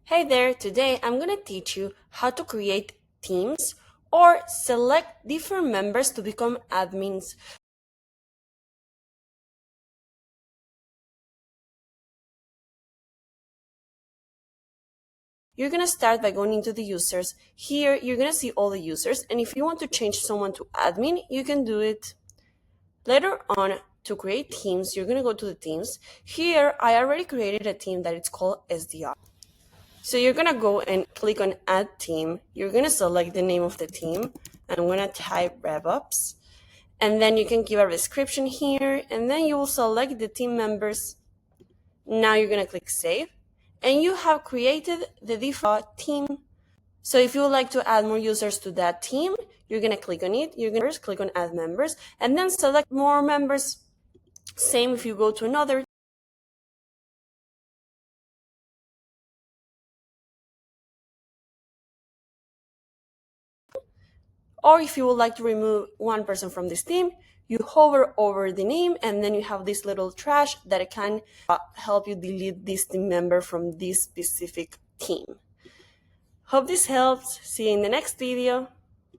Hey there, today I'm going to teach you how to create teams or select different members to become admins. You're going to start by going into the users. Here you're going to see all the users, and if you want to change someone to admin, you can do it. Later on, to create teams, you're going to go to the teams. Here I already created a team that it's called SDR. So you're gonna go and click on add team. You're gonna select the name of the team. I'm gonna type RevOps. And then you can give a description here, and then you will select the team members. Now you're gonna click save, and you have created the default team. So if you would like to add more users to that team, you're gonna click on it. You're gonna first click on add members, and then select more members. Same if you go to another. Or if you would like to remove one person from this team, you hover over the name and then you have this little trash that can help you delete this team member from this specific team. Hope this helps. See you in the next video.